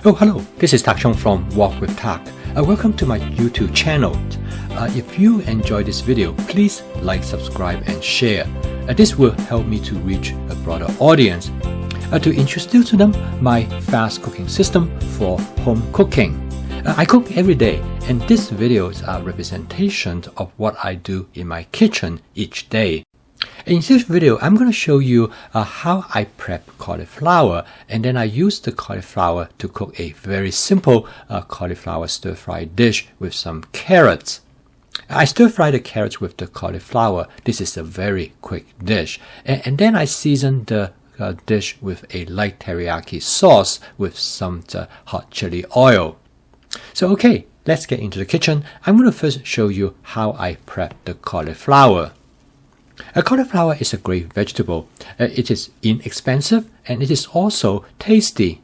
Oh, hello, this is Tak Chong from Walk with Tak. Welcome to my YouTube channel. If you enjoy this video, please like, subscribe and share. This will help me to reach a broader audience. To introduce to them my fast cooking system for home cooking. I cook every day, and these videos are representations of what I do in my kitchen each day. In this video, I'm going to show you how I prep cauliflower, and then I use the cauliflower to cook a very simple cauliflower stir-fry dish with some carrots. I stir-fry the carrots with the cauliflower. This is a very quick dish. And then I season the dish with a light teriyaki sauce with some hot chili oil. So okay, let's get into the kitchen. I'm going to first show you how I prep the cauliflower. Cauliflower is a great vegetable. It is inexpensive and it is also tasty.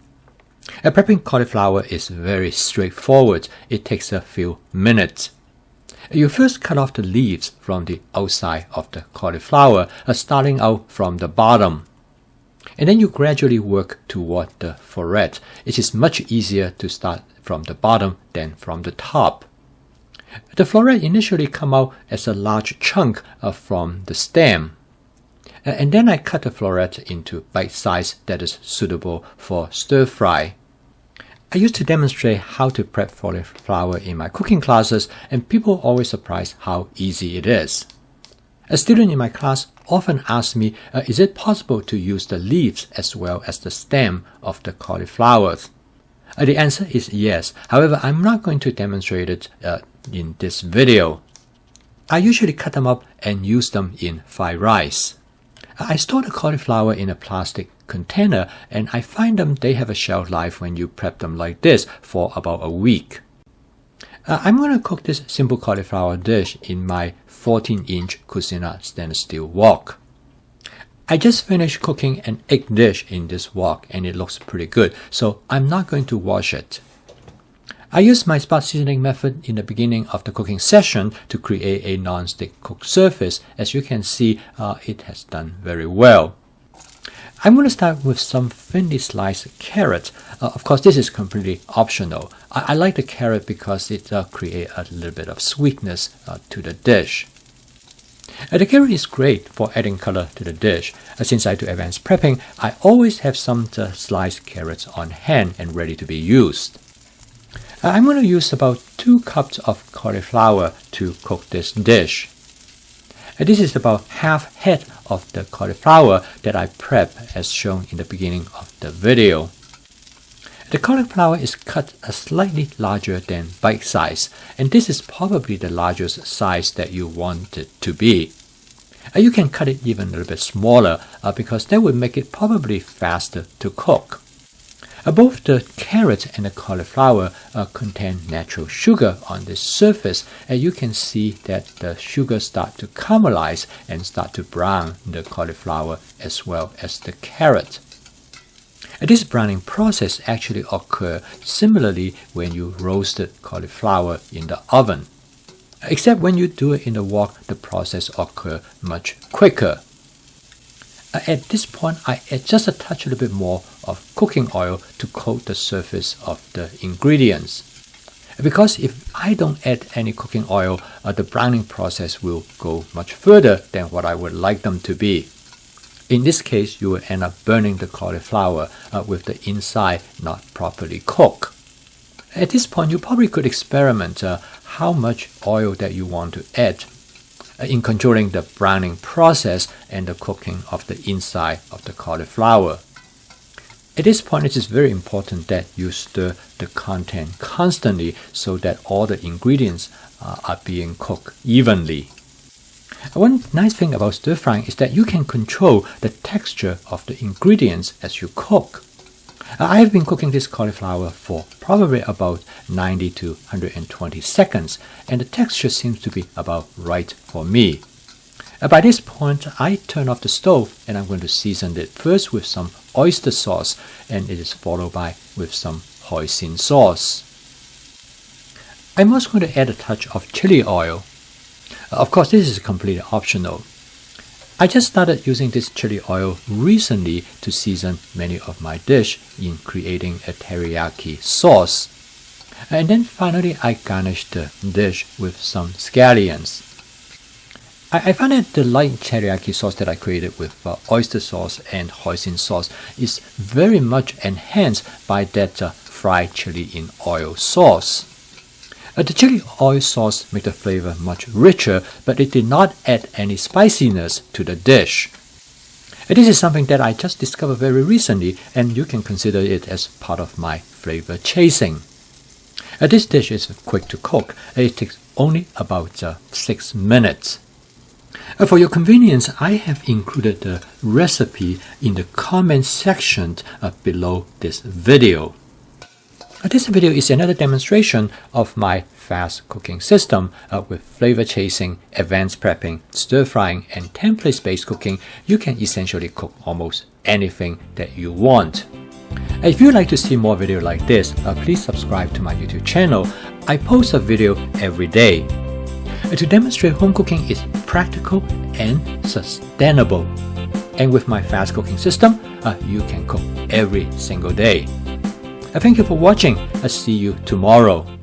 Prepping cauliflower is very straightforward. It takes a few minutes. You first cut off the leaves from the outside of the cauliflower, starting out from the bottom. And then you gradually work toward the floret. It is much easier to start from the bottom than from the top. The floret initially come out as a large chunk from the stem. And then I cut the floret into bite size that is suitable for stir fry. I used to demonstrate how to prep cauliflower in my cooking classes, and people always surprised how easy it is. A student in my class often asks me, is it possible to use the leaves as well as the stem of the cauliflowers? The answer is yes. However, I'm not going to demonstrate it in this video. I usually cut them up and use them in fried rice. I store the cauliflower in a plastic container, and I find they have a shelf life when you prep them like this for about a week. I'm going to cook this simple cauliflower dish in my 14-inch Cucina stainless steel wok. I just finished cooking an egg dish in this wok and it looks pretty good, so I'm not going to wash it. I used my spot seasoning method in the beginning of the cooking session to create a non-stick cook surface. As you can see, it has done very well. I'm going to start with some thinly sliced carrot. Of course, this is completely optional. I like the carrot because it creates a little bit of sweetness to the dish. The carrot is great for adding color to the dish. Since I do advanced prepping, I always have some sliced carrots on hand and ready to be used. I'm going to use about 2 cups of cauliflower to cook this dish. This is about half head of the cauliflower that I prep as shown in the beginning of the video. The cauliflower is cut slightly larger than bite size, and this is probably the largest size that you want it to be. You can cut it even a little bit smaller because that would make it probably faster to cook. Both the carrot and the cauliflower contain natural sugar on this surface, and you can see that the sugar start to caramelize and start to brown the cauliflower as well as the carrot. This browning process actually occurs similarly when you roasted cauliflower in the oven. Except when you do it in the wok, the process occurs much quicker. At this point, I add just a touch a little bit more of cooking oil to coat the surface of the ingredients. Because if I don't add any cooking oil, the browning process will go much further than what I would like them to be. In this case, you will end up burning the cauliflower with the inside not properly cooked. At this point, you probably could experiment how much oil that you want to add in controlling the browning process and the cooking of the inside of the cauliflower. At this point, it is very important that you stir the content constantly so that all the ingredients are being cooked evenly. One nice thing about stir frying is that you can control the texture of the ingredients as you cook. I have been cooking this cauliflower for probably about 90 to 120 seconds, and the texture seems to be about right for me. By this point, I turn off the stove and I'm going to season it first with some oyster sauce, and it is followed by with some hoisin sauce. I'm also going to add a touch of chili oil. Of course, this is completely optional. I just started using this chili oil recently to season many of my dish in creating a teriyaki sauce. And then finally I garnished the dish with some scallions. I find that the light teriyaki sauce that I created with oyster sauce and hoisin sauce is very much enhanced by that fried chili in oil sauce. The chili oil sauce made the flavor much richer, but it did not add any spiciness to the dish. This is something that I just discovered very recently, and you can consider it as part of my flavor chasing. This dish is quick to cook. It takes only about 6 minutes. For your convenience, I have included the recipe in the comment section below this video. This video is another demonstration of my fast cooking system. With flavor chasing, advanced prepping, stir frying, and template-based cooking, you can essentially cook almost anything that you want. If you'd like to see more videos like this, please subscribe to my YouTube channel. I post a video every day. To demonstrate home cooking is practical and sustainable. And with my fast cooking system, you can cook every single day. Thank you for watching. I'll see you tomorrow.